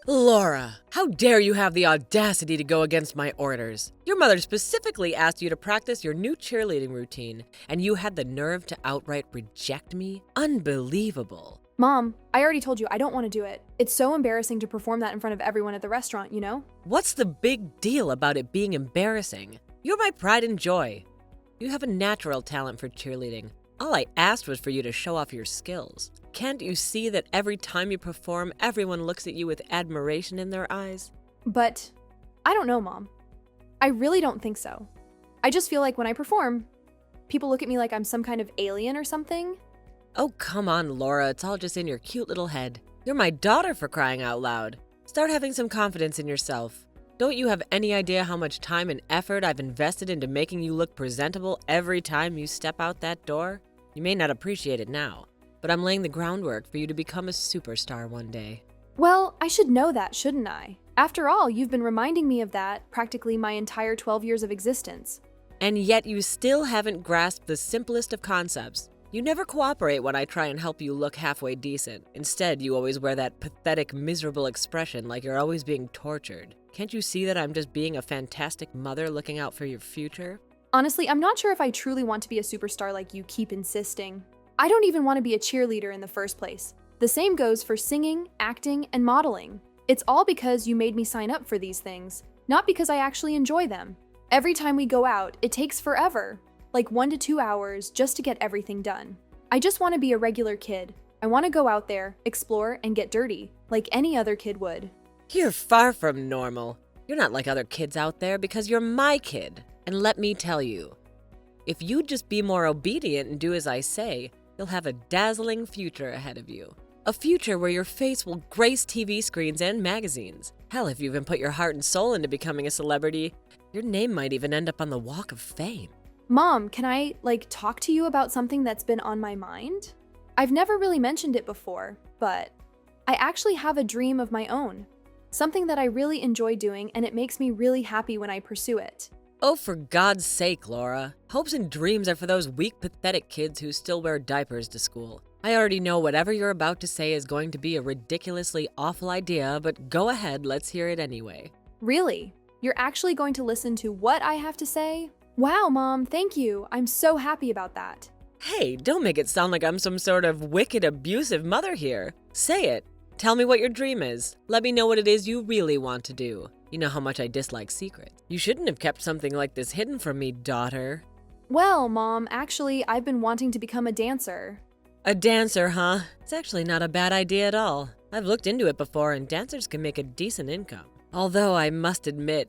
Laura, how dare you have the audacity to go against my orders? Your mother specifically asked you to practice your new cheerleading routine, and you had the nerve to outright reject me? Unbelievable. Mom, I already told you I don't want to do it. It's so embarrassing to perform that in front of everyone at the restaurant, you know? What's the big deal about it being embarrassing? You're my pride and joy. You have a natural talent for cheerleading. All I asked was for you to show off your skills. Can't you see that every time you perform, everyone looks at you with admiration in their eyes? But I don't know, Mom. I really don't think so. I just feel like when I perform, people look at me like I'm some kind of alien or something. Oh, come on, Laura. It's all just in your cute little head. You're my daughter, for crying out loud. Start having some confidence in yourself. Don't you have any idea how much time and effort I've invested into making you look presentable every time you step out that door? You may not appreciate it now, but I'm laying the groundwork for you to become a superstar one day. Well, I should know that, shouldn't I? After all, you've been reminding me of that practically my entire 12 years of existence. And yet you still haven't grasped the simplest of concepts. You never cooperate when I try and help you look halfway decent. Instead, you always wear that pathetic, miserable expression like you're always being tortured. Can't you see that I'm just being a fantastic mother looking out for your future? Honestly, I'm not sure if I truly want to be a superstar like you keep insisting. I don't even want to be a cheerleader in the first place. The same goes for singing, acting, and modeling. It's all because you made me sign up for these things, not because I actually enjoy them. Every time we go out, it takes forever, like 1 to 2 hours just to get everything done. I just want to be a regular kid. I want to go out there, explore, and get dirty, like any other kid would. You're far from normal. You're not like other kids out there because you're my kid. And let me tell you, if you'd just be more obedient and do as I say, you'll have a dazzling future ahead of you. A future where your face will grace TV screens and magazines. Hell, if you even put your heart and soul into becoming a celebrity, your name might even end up on the Walk of Fame. Mom, can I, talk to you about something that's been on my mind? I've never really mentioned it before, but I actually have a dream of my own. Something that I really enjoy doing, and it makes me really happy when I pursue it. Oh, for God's sake, Laura. Hopes and dreams are for those weak, pathetic kids who still wear diapers to school. I already know whatever you're about to say is going to be a ridiculously awful idea, but go ahead, let's hear it anyway. Really? You're actually going to listen to what I have to say? Wow, Mom, thank you. I'm so happy about that. Hey, don't make it sound like I'm some sort of wicked, abusive mother here. Say it. Tell me what your dream is. Let me know what it is you really want to do. You know how much I dislike secrets. You shouldn't have kept something like this hidden from me, daughter. Well, Mom, actually, I've been wanting to become a dancer. A dancer, huh? It's actually not a bad idea at all. I've looked into it before, and dancers can make a decent income. Although I must admit,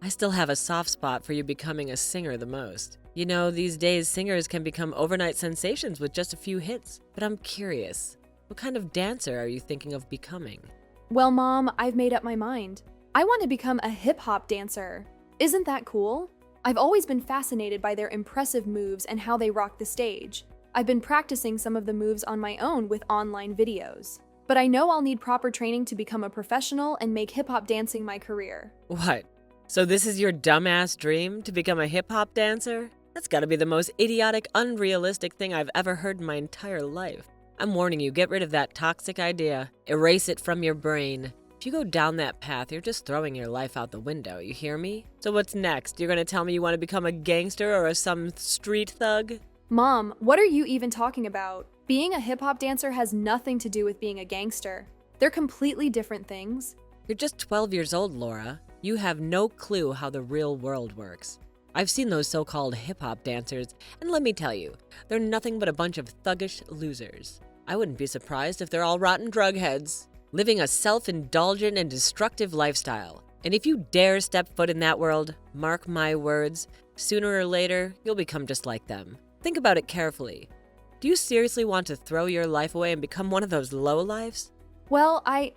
I still have a soft spot for you becoming a singer the most. You know, these days singers can become overnight sensations with just a few hits. But I'm curious, what kind of dancer are you thinking of becoming? Well, Mom, I've made up my mind. I want to become a hip-hop dancer. Isn't that cool? I've always been fascinated by their impressive moves and how they rock the stage. I've been practicing some of the moves on my own with online videos. But I know I'll need proper training to become a professional and make hip-hop dancing my career. What? So this is your dumbass dream, to become a hip-hop dancer? That's gotta be the most idiotic, unrealistic thing I've ever heard in my entire life. I'm warning you, get rid of that toxic idea. Erase it from your brain. If you go down that path, you're just throwing your life out the window, you hear me? So what's next? You're gonna tell me you want to become a gangster or some street thug? Mom, what are you even talking about? Being a hip-hop dancer has nothing to do with being a gangster. They're completely different things. You're just 12 years old, Laura. You have no clue how the real world works. I've seen those so-called hip-hop dancers, and let me tell you, they're nothing but a bunch of thuggish losers. I wouldn't be surprised if they're all rotten drug heads, living a self-indulgent and destructive lifestyle. And if you dare step foot in that world, mark my words, sooner or later, you'll become just like them. Think about it carefully. Do you seriously want to throw your life away and become one of those lowlifes? Well, I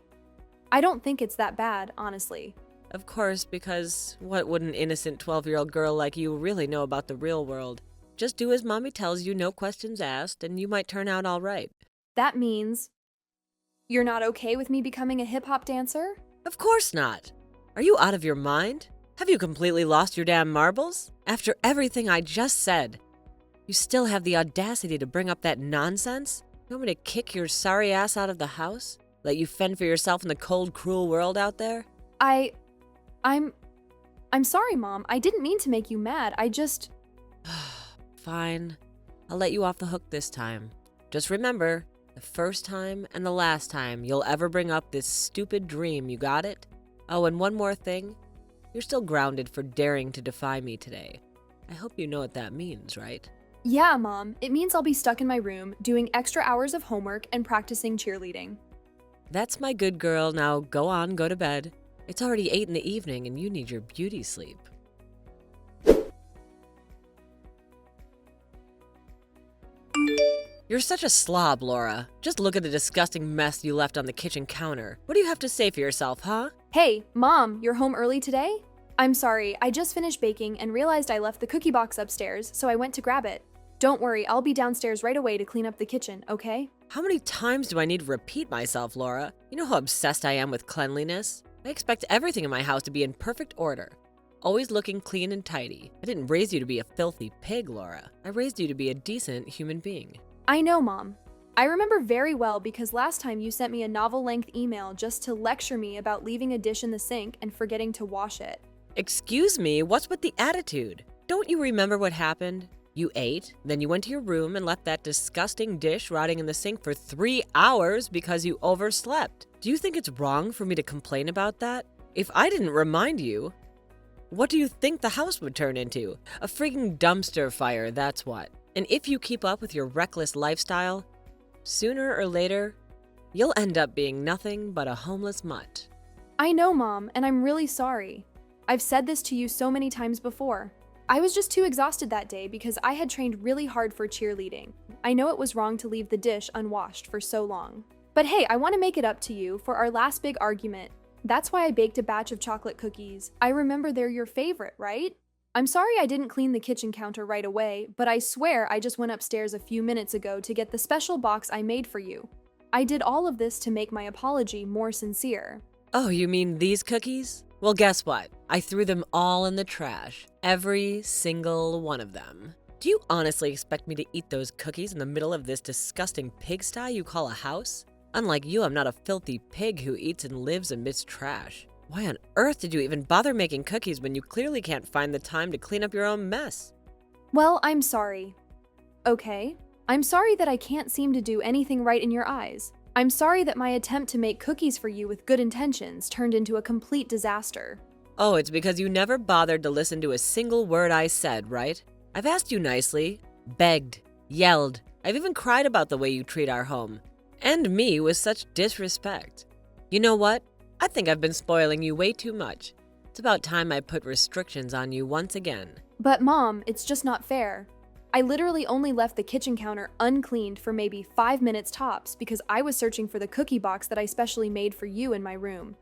don't think it's that bad, honestly. Of course, because what would an innocent 12-year-old girl like you really know about the real world? Just do as mommy tells you, no questions asked, and you might turn out all right. That means you're not okay with me becoming a hip-hop dancer? Of course not. Are you out of your mind? Have you completely lost your damn marbles? After everything I just said, you still have the audacity to bring up that nonsense? You want me to kick your sorry ass out of the house? Let you fend for yourself in the cold, cruel world out there? I'm sorry, Mom. I didn't mean to make you mad. I just... Fine. I'll let you off the hook this time. Just remember, the first time and the last time you'll ever bring up this stupid dream, you got it? Oh, and one more thing. You're still grounded for daring to defy me today. I hope you know what that means, right? Yeah, Mom. It means I'll be stuck in my room, doing extra hours of homework and practicing cheerleading. That's my good girl. Now go on, go to bed. It's already 8 in the evening and you need your beauty sleep. You're such a slob, Laura. Just look at the disgusting mess you left on the kitchen counter. What do you have to say for yourself, huh? Hey, Mom, you're home early today? I'm sorry, I just finished baking and realized I left the cookie box upstairs, so I went to grab it. Don't worry, I'll be downstairs right away to clean up the kitchen, okay? How many times do I need to repeat myself, Laura? You know how obsessed I am with cleanliness? I expect everything in my house to be in perfect order. Always looking clean and tidy. I didn't raise you to be a filthy pig, Laura. I raised you to be a decent human being. I know, Mom. I remember very well because last time you sent me a novel-length email just to lecture me about leaving a dish in the sink and forgetting to wash it. Excuse me, what's with the attitude? Don't you remember what happened? You ate, then you went to your room and left that disgusting dish rotting in the sink for 3 hours because you overslept. Do you think it's wrong for me to complain about that? If I didn't remind you, what do you think the house would turn into? A freaking dumpster fire, that's what. And if you keep up with your reckless lifestyle, sooner or later, you'll end up being nothing but a homeless mutt. I know, Mom, and I'm really sorry. I've said this to you so many times before. I was just too exhausted that day because I had trained really hard for cheerleading. I know it was wrong to leave the dish unwashed for so long. But hey, I want to make it up to you for our last big argument. That's why I baked a batch of chocolate cookies. I remember they're your favorite, right? I'm sorry I didn't clean the kitchen counter right away, but I swear I just went upstairs a few minutes ago to get the special box I made for you. I did all of this to make my apology more sincere. Oh, you mean these cookies? Well, guess what? I threw them all in the trash. Every single one of them. Do you honestly expect me to eat those cookies in the middle of this disgusting pigsty you call a house? Unlike you, I'm not a filthy pig who eats and lives amidst trash. Why on earth did you even bother making cookies when you clearly can't find the time to clean up your own mess? Well, I'm sorry. Okay? I'm sorry that I can't seem to do anything right in your eyes. I'm sorry that my attempt to make cookies for you with good intentions turned into a complete disaster. Oh, it's because you never bothered to listen to a single word I said, right? I've asked you nicely, begged, yelled. I've even cried about the way you treat our home. And me with such disrespect. You know what? I think I've been spoiling you way too much. It's about time I put restrictions on you once again. But Mom, it's just not fair. I literally only left the kitchen counter uncleaned for maybe 5 minutes tops because I was searching for the cookie box that I specially made for you in my room.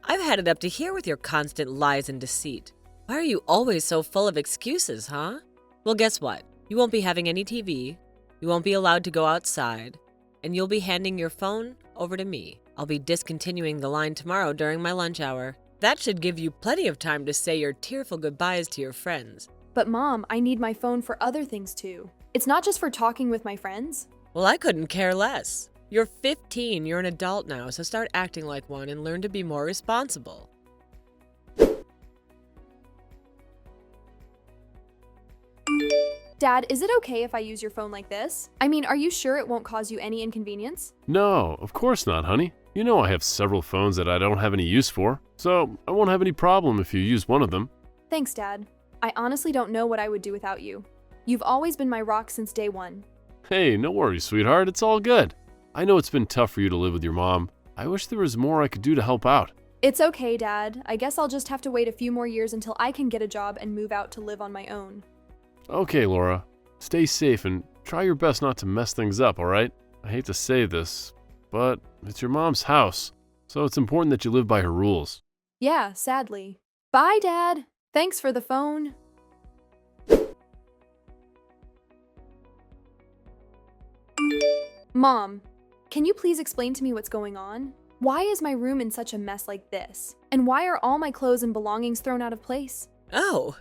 I've had it up to here with your constant lies and deceit. Why are you always so full of excuses, huh? Well, guess what? You won't be having any TV, you won't be allowed to go outside, and you'll be handing your phone over to me. I'll be discontinuing the line tomorrow during my lunch hour. That should give you plenty of time to say your tearful goodbyes to your friends. But Mom, I need my phone for other things too. It's not just for talking with my friends. Well, I couldn't care less. You're 15, you're an adult now, so start acting like one and learn to be more responsible. Dad, is it okay if I use your phone like this? I mean, are you sure it won't cause you any inconvenience? No, of course not, honey. You know I have several phones that I don't have any use for, so I won't have any problem if you use one of them. Thanks, Dad. I honestly don't know what I would do without you. You've always been my rock since day one. Hey, no worries, sweetheart. It's all good. I know it's been tough for you to live with your mom. I wish there was more I could do to help out. It's okay, Dad. I guess I'll just have to wait a few more years until I can get a job and move out to live on my own. Okay, Laura. Stay safe and try your best not to mess things up, alright? I hate to say this, but it's your mom's house, so it's important that you live by her rules. Yeah, sadly. Bye, Dad. Thanks for the phone. Mom, can you please explain to me what's going on? Why is my room in such a mess like this? And why are all my clothes and belongings thrown out of place? Oh,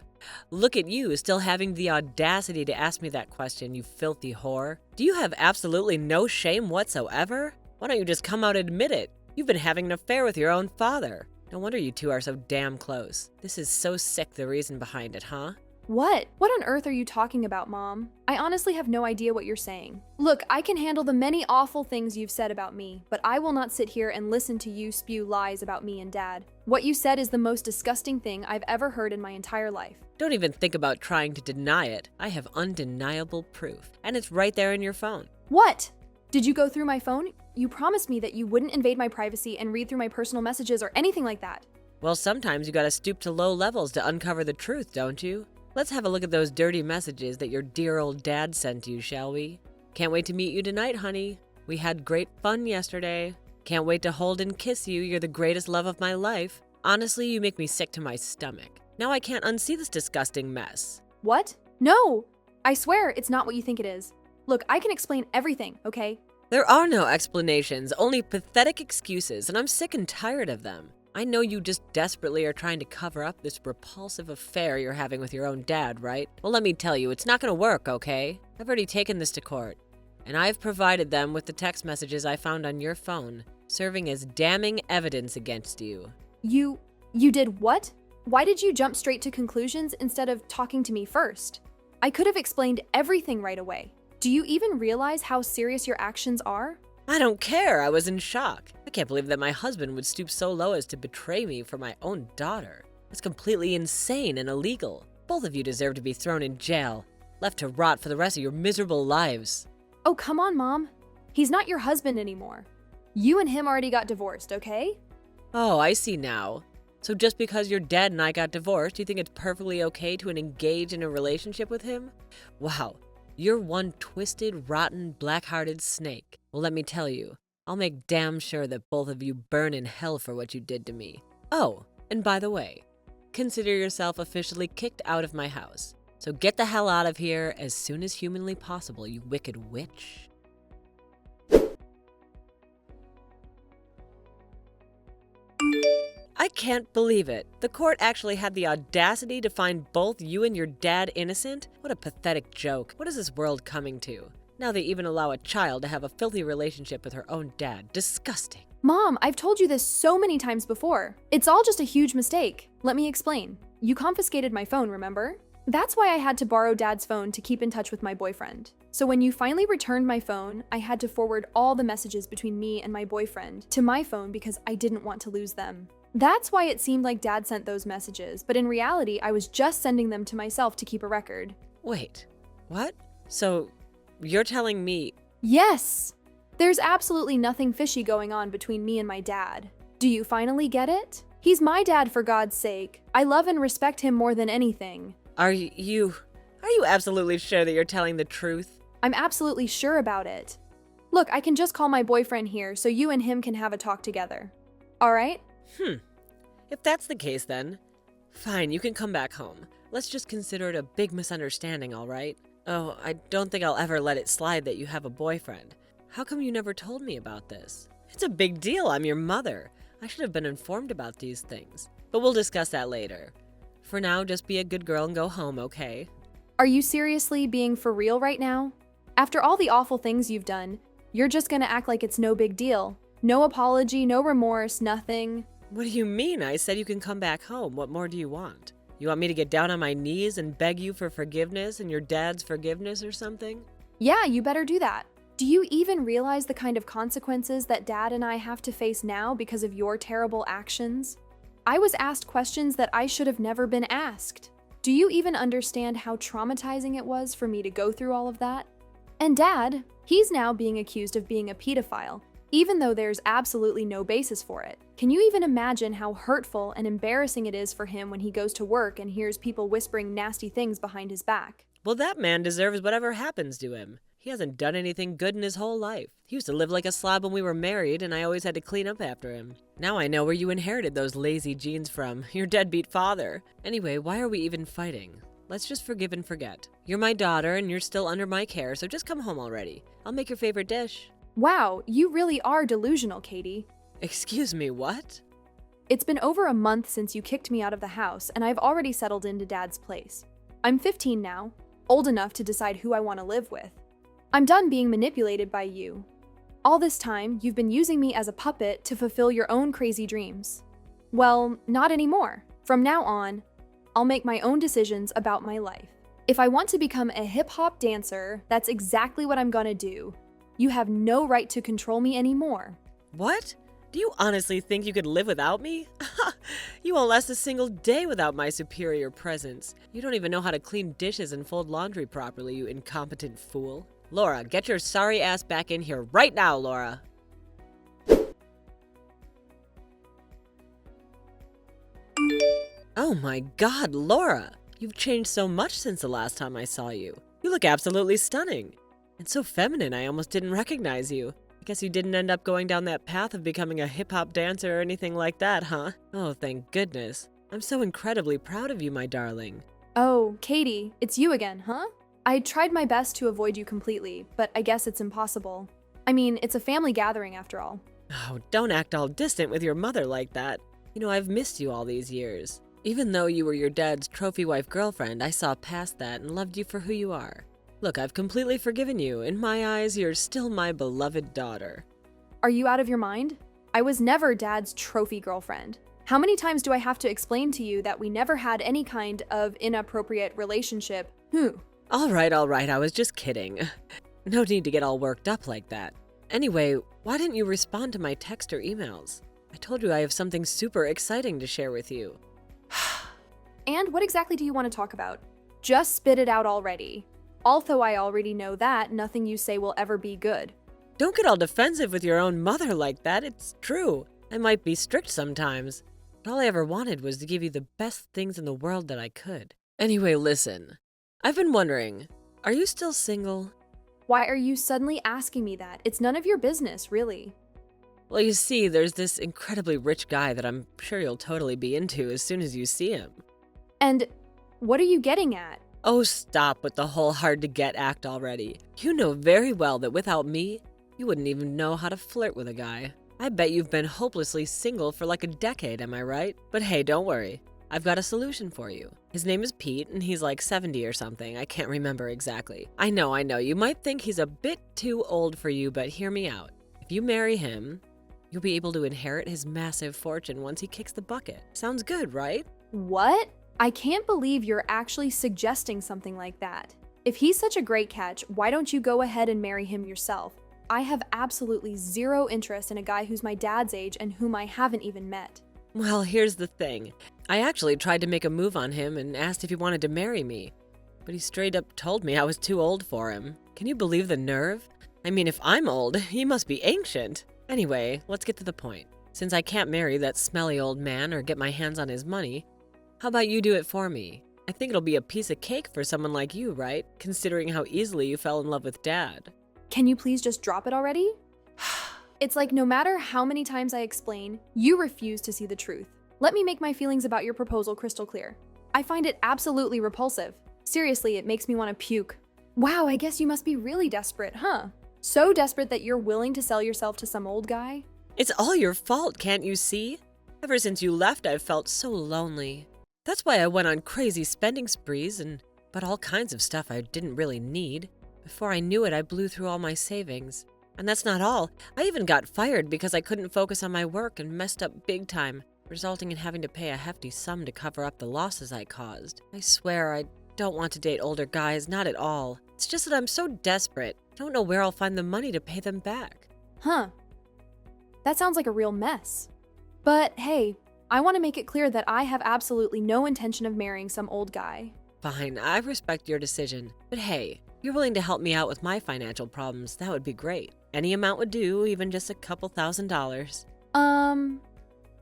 look at you, still having the audacity to ask me that question, you filthy whore. Do you have absolutely no shame whatsoever? Why don't you just come out and admit it? You've been having an affair with your own father. No wonder you two are so damn close. This is so sick, the reason behind it, huh? What? What on earth are you talking about, Mom? I honestly have no idea what you're saying. Look, I can handle the many awful things you've said about me, but I will not sit here and listen to you spew lies about me and Dad. What you said is the most disgusting thing I've ever heard in my entire life. Don't even think about trying to deny it. I have undeniable proof, and it's right there in your phone. What? Did you go through my phone? You promised me that you wouldn't invade my privacy and read through my personal messages or anything like that. Well, sometimes you gotta stoop to low levels to uncover the truth, don't you? Let's have a look at those dirty messages that your dear old dad sent you, shall we? Can't wait to meet you tonight, honey. We had great fun yesterday. Can't wait to hold and kiss you. You're the greatest love of my life. Honestly, you make me sick to my stomach. Now I can't unsee this disgusting mess. What? No! I swear it's not what you think it is. Look, I can explain everything, okay? There are no explanations, only pathetic excuses, and I'm sick and tired of them. I know you just desperately are trying to cover up this repulsive affair you're having with your own dad, right? Well, let me tell you, it's not gonna work, okay? I've already taken this to court, and I've provided them with the text messages I found on your phone, serving as damning evidence against you. You did what? Why did you jump straight to conclusions instead of talking to me first? I could have explained everything right away. Do you even realize how serious your actions are? I don't care, I was in shock. I can't believe that my husband would stoop so low as to betray me for my own daughter. That's completely insane and illegal. Both of you deserve to be thrown in jail, left to rot for the rest of your miserable lives. Oh, come on, Mom. He's not your husband anymore. You and him already got divorced, okay? Oh, I see now. So just because your dad and I got divorced, you think it's perfectly okay to engage in a relationship with him? Wow, you're one twisted, rotten, black-hearted snake. Well, let me tell you, I'll make damn sure that both of you burn in hell for what you did to me. Oh, and by the way, consider yourself officially kicked out of my house. So get the hell out of here as soon as humanly possible, you wicked witch. I can't believe it. The court actually had the audacity to find both you and your dad innocent? What a pathetic joke. What is this world coming to? Now they even allow a child to have a filthy relationship with her own dad. Disgusting. Mom, I've told you this so many times before. It's all just a huge mistake. Let me explain. You confiscated my phone, remember? That's why I had to borrow Dad's phone to keep in touch with my boyfriend. So when you finally returned my phone, I had to forward all the messages between me and my boyfriend to my phone because I didn't want to lose them. That's why it seemed like Dad sent those messages, but in reality, I was just sending them to myself to keep a record. Wait, what? So you're telling me… Yes! There's absolutely nothing fishy going on between me and my dad. Do you finally get it? He's my dad, for God's sake. I love and respect him more than anything. Are you absolutely sure that you're telling the truth? I'm absolutely sure about it. Look, I can just call my boyfriend here so you and him can have a talk together. All right? If that's the case then, fine, you can come back home. Let's just consider it a big misunderstanding, all right? Oh, I don't think I'll ever let it slide that you have a boyfriend. How come you never told me about this? It's a big deal, I'm your mother. I should have been informed about these things. But we'll discuss that later. For now, just be a good girl and go home, okay? Are you seriously being for real right now? After all the awful things you've done, you're just gonna act like it's no big deal. No apology, no remorse, nothing. What do you mean? I said you can come back home. What more do you want? You want me to get down on my knees and beg you for forgiveness and your dad's forgiveness or something? Yeah, you better do that. Do you even realize the kind of consequences that Dad and I have to face now because of your terrible actions? I was asked questions that I should have never been asked. Do you even understand how traumatizing it was for me to go through all of that? And Dad, he's now being accused of being a pedophile, even though there's absolutely no basis for it. Can you even imagine how hurtful and embarrassing it is for him when he goes to work and hears people whispering nasty things behind his back? Well, that man deserves whatever happens to him. He hasn't done anything good in his whole life. He used to live like a slob when we were married, and I always had to clean up after him. Now I know where you inherited those lazy genes from, your deadbeat father. Anyway, why are we even fighting? Let's just forgive and forget. You're my daughter, and you're still under my care, so just come home already. I'll make your favorite dish. Wow, you really are delusional, Katie. Excuse me, what? It's been over a month since you kicked me out of the house, and I've already settled into Dad's place. I'm 15 now, old enough to decide who I want to live with. I'm done being manipulated by you. All this time, you've been using me as a puppet to fulfill your own crazy dreams. Well, not anymore. From now on, I'll make my own decisions about my life. If I want to become a hip-hop dancer, that's exactly what I'm gonna do. You have no right to control me anymore. What? Do you honestly think you could live without me? You won't last a single day without my superior presence. You don't even know how to clean dishes and fold laundry properly, you incompetent fool. Laura, get your sorry ass back in here right now, Laura. Oh my God, Laura! You've changed so much since the last time I saw you. You look absolutely stunning. And so feminine, I almost didn't recognize you. I guess you didn't end up going down that path of becoming a hip-hop dancer or anything like that, huh? Oh, thank goodness. I'm so incredibly proud of you, my darling. Oh, Katie, it's you again, huh? I tried my best to avoid you completely, but I guess it's impossible. I mean, it's a family gathering after all. Oh, don't act all distant with your mother like that. You know, I've missed you all these years. Even though you were your dad's trophy wife girlfriend, I saw past that and loved you for who you are. Look, I've completely forgiven you. In my eyes, you're still my beloved daughter. Are you out of your mind? I was never Dad's trophy girlfriend. How many times do I have to explain to you that we never had any kind of inappropriate relationship? All right, I was just kidding. No need to get all worked up like that. Anyway, why didn't you respond to my text or emails? I told you I have something super exciting to share with you. And what exactly do you want to talk about? Just spit it out already. Although I already know that nothing you say will ever be good. Don't get all defensive with your own mother like that. It's true. I might be strict sometimes, but all I ever wanted was to give you the best things in the world that I could. Anyway, listen. I've been wondering, are you still single? Why are you suddenly asking me that? It's none of your business, really. Well, you see, there's this incredibly rich guy that I'm sure you'll totally be into as soon as you see him. And what are you getting at? Oh, stop with the whole hard-to-get act already. You know very well that without me, you wouldn't even know how to flirt with a guy. I bet you've been hopelessly single for like a decade, am I right? But hey, don't worry. I've got a solution for you. His name is Pete, and he's like 70 or something. I can't remember exactly. I know. You might think he's a bit too old for you, but hear me out. If you marry him, you'll be able to inherit his massive fortune once he kicks the bucket. Sounds good, right? What? I can't believe you're actually suggesting something like that. If he's such a great catch, why don't you go ahead and marry him yourself? I have absolutely zero interest in a guy who's my dad's age and whom I haven't even met. Well, here's the thing. I actually tried to make a move on him and asked if he wanted to marry me. But he straight up told me I was too old for him. Can you believe the nerve? I mean, if I'm old, he must be ancient. Anyway, let's get to the point. Since I can't marry that smelly old man or get my hands on his money, how about you do it for me? I think it'll be a piece of cake for someone like you, right? Considering how easily you fell in love with Dad. Can you please just drop it already? It's like no matter how many times I explain, you refuse to see the truth. Let me make my feelings about your proposal crystal clear. I find it absolutely repulsive. Seriously, it makes me want to puke. Wow, I guess you must be really desperate, huh? So desperate that you're willing to sell yourself to some old guy? It's all your fault, can't you see? Ever since you left, I've felt so lonely. That's why I went on crazy spending sprees and bought all kinds of stuff I didn't really need. Before I knew it, I blew through all my savings. And that's not all. I even got fired because I couldn't focus on my work and messed up big time, resulting in having to pay a hefty sum to cover up the losses I caused. I swear I don't want to date older guys, not at all. It's just that I'm so desperate. I don't know where I'll find the money to pay them back. Huh. That sounds like a real mess. But hey, I want to make it clear that I have absolutely no intention of marrying some old guy. Fine, I respect your decision. But hey, if you're willing to help me out with my financial problems, that would be great. Any amount would do, even just a couple $1,000s.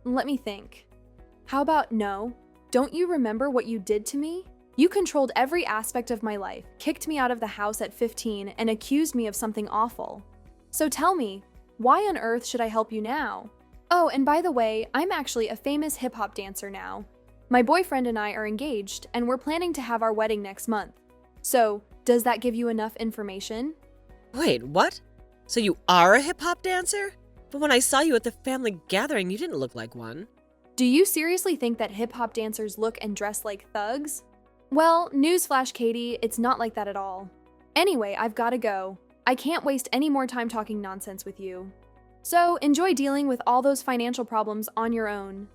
Let me think. How about no? Don't you remember what you did to me? You controlled every aspect of my life, kicked me out of the house at 15, and accused me of something awful. So tell me, why on earth should I help you now? Oh, and by the way, I'm actually a famous hip-hop dancer now. My boyfriend and I are engaged, and we're planning to have our wedding next month. So, does that give you enough information? Wait, what? So you are a hip-hop dancer? But when I saw you at the family gathering, you didn't look like one. Do you seriously think that hip-hop dancers look and dress like thugs? Well, newsflash, Katie, it's not like that at all. Anyway, I've gotta go. I can't waste any more time talking nonsense with you. So enjoy dealing with all those financial problems on your own.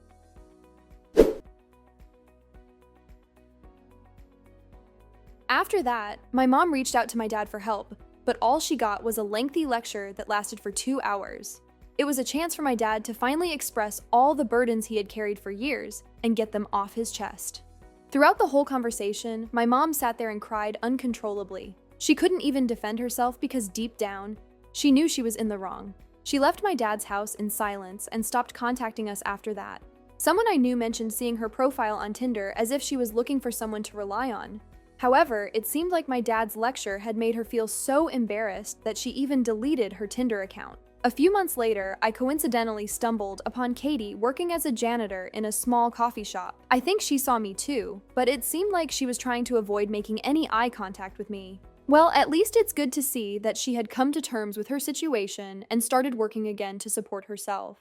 After that, my mom reached out to my dad for help, but all she got was a lengthy lecture that lasted for 2 hours. It was a chance for my dad to finally express all the burdens he had carried for years and get them off his chest. Throughout the whole conversation, my mom sat there and cried uncontrollably. She couldn't even defend herself because deep down, she knew she was in the wrong. She left my dad's house in silence and stopped contacting us after that. Someone I knew mentioned seeing her profile on Tinder as if she was looking for someone to rely on. However, it seemed like my dad's lecture had made her feel so embarrassed that she even deleted her Tinder account. A few months later, I coincidentally stumbled upon Katie working as a janitor in a small coffee shop. I think she saw me too, but it seemed like she was trying to avoid making any eye contact with me. Well, at least it's good to see that she had come to terms with her situation and started working again to support herself.